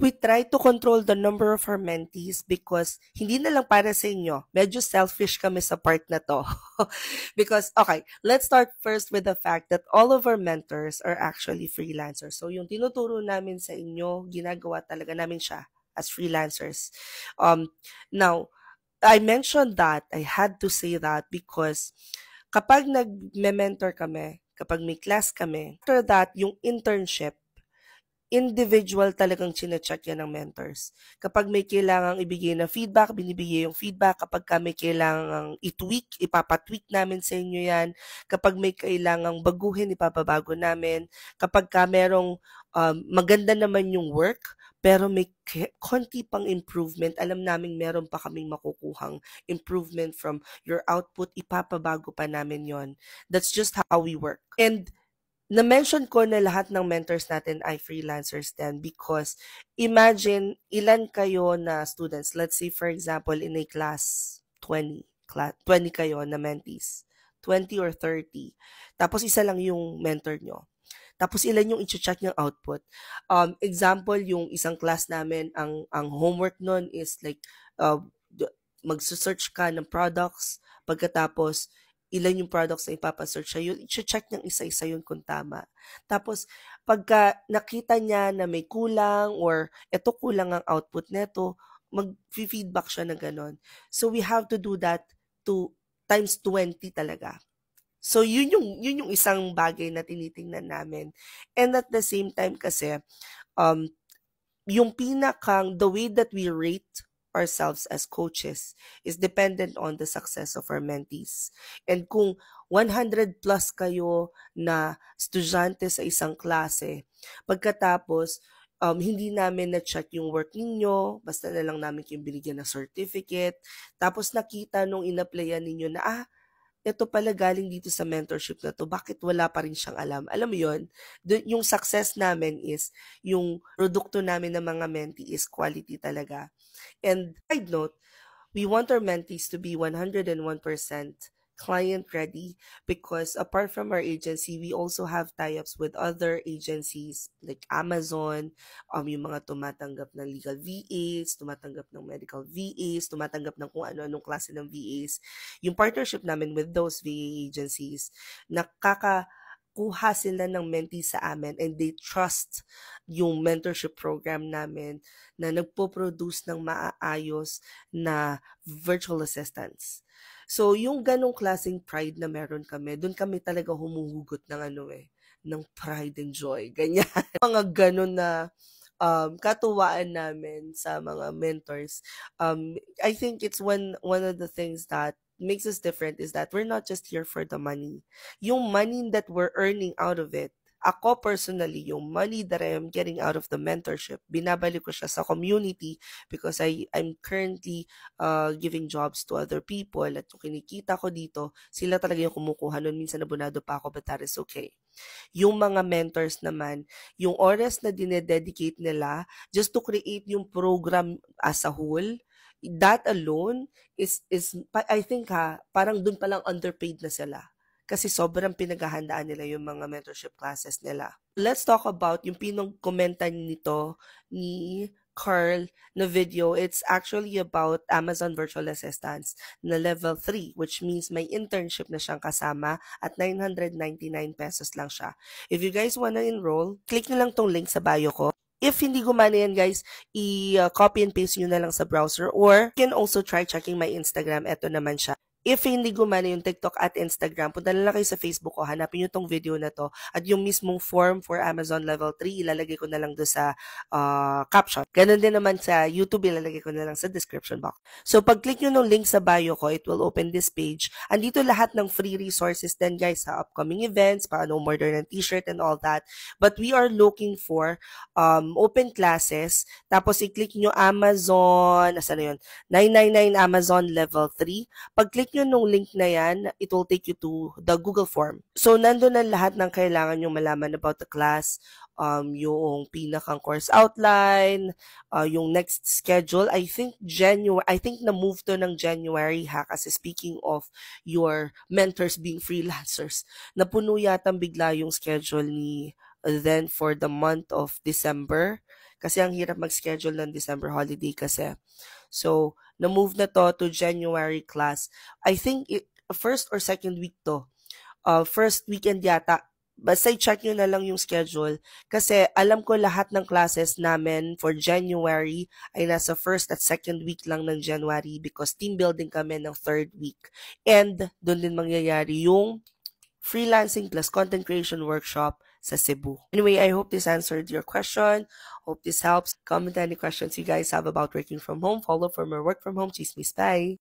we try to control the number of our mentees because hindi na lang para sa inyo. Medyo selfish kami sa part na to. Because, okay, let's start first with the fact that all of our mentors are actually freelancers. So, yung tinuturo namin sa inyo, ginagawa talaga namin siya as freelancers. Now, I mentioned that, I had to say that because kapag nag-mentor kami, kapag may class kami, after that, yung internship, individual talagang chine-check yan ng mentors. Kapag may kailangang ibigay na feedback, binibigay yung feedback. Kapag may kailangang i-tweak, ipapatweak namin sa inyo yan. Kapag may kailangang baguhin, ipapabago namin. Kapag merong maganda naman yung work, pero may konti pang improvement, alam namin meron pa kaming makukuhang improvement from your output, ipapabago pa namin yon. That's just how we work. And na-mention ko na lahat ng mentors natin ay freelancers din because imagine ilan kayo na students. Let's say for example in a class 20 kayo na mentees. 20 or 30. Tapos isa lang yung mentor nyo. Tapos ilan yung i-check yung output. Example, yung isang class namin, ang homework nun is like mag-search ka ng products, pagkatapos ilan yung products na ipapasearch siya, yun, i-check niyang isa-isa yun kung tama. Tapos, pagka nakita niya na may kulang or eto kulang ang output neto, mag-feedback siya na ganon. So, we have to do that to times 20 talaga. So, yun yung isang bagay na tinitingnan namin. And at the same time kasi, yung the way that we rate ourselves as coaches is dependent on the success of our mentees. And kung 100 plus kayo na estudyante sa isang klase, pagkatapos, hindi namin na-check yung work ninyo, basta na lang namin yung binigyan na certificate, tapos nakita nung in-applyan ninyo na, ito pala galing dito sa mentorship na to, bakit wala pa rin siyang alam? Alam mo yun, yung success namin is, yung produkto namin ng mga mentee is quality talaga. And side note, we want our mentees to be 101% client ready because apart from our agency, we also have tie-ups with other agencies like Amazon, yung mga tumatanggap ng legal VAs, tumatanggap ng medical VAs, tumatanggap ng kung ano-anong klase ng VAs. Yung partnership namin with those VA agencies, nakakakuha sila ng mentee sa amin and they trust yung mentorship program namin na nagpo-produce ng maayos na virtual assistants. So, yung ganong klaseng pride na meron kami, doon kami talaga humuhugot ng ng pride and joy. Ganyan. Mga ganon na katuwaan namin sa mga mentors. I think it's one of the things that makes us different is that we're not just here for the money. Yung money that we're earning out of it, ako personally, yung money that I am getting out of the mentorship, binabalik ko siya sa community because I'm currently giving jobs to other people at yung kinikita ko dito, sila talaga yung kumukuha nun. Minsan nabunado pa ako, but that is okay. Yung mga mentors naman, yung oras na dinededicate nila just to create yung program as a whole, that alone is I think parang dun palang underpaid na sila. Kasi sobrang pinaghahandaan nila yung mga mentorship classes nila. Let's talk about yung pinag-komenta nito ni Carl na video. It's actually about Amazon Virtual Assistants na level 3, which means may internship na siyang kasama at 999 pesos lang siya. If you guys wanna enroll, click nyo lang tong link sa bio ko. If hindi gumana yan guys, i-copy and paste nyo na lang sa browser or you can also try checking my Instagram. Ito naman siya. If hindi gumana yung TikTok at Instagram, punta na lang kayo sa Facebook ko, hanapin nyo tong video na to at yung mismong form for Amazon Level 3, ilalagay ko na lang doon sa caption. Ganon din naman sa YouTube, ilalagay ko na lang sa description box. So, pag-click nyo ng link sa bio ko, it will open this page. Andito lahat ng free resources din guys sa upcoming events, paano order ng t-shirt and all that. But we are looking for open classes. Tapos, i-click nyo Amazon, nasa na yun? 999 Amazon Level 3. Pag-click nyo nung link na yan, it will take you to the Google form. So, nandun na lahat ng kailangan nyo malaman about the class, yung pinakang course outline, yung next schedule. I think na-move to ng January kasi speaking of your mentors being freelancers, napuno yata bigla yung schedule ni then for the month of December. Kasi ang hirap mag-schedule ng December holiday kasi. So, na-move na to January class. I think first or second week to. First weekend yata. Basta i-check nyo na lang yung schedule kasi alam ko lahat ng classes namin for January ay nasa first at second week lang ng January because team building kami ng third week. And doon din mangyayari yung freelancing plus content creation workshop sa Cebu. Anyway, I hope this answered your question. Hope this helps. Comment any questions you guys have about working from home. Follow for more work from home chismis. Bye!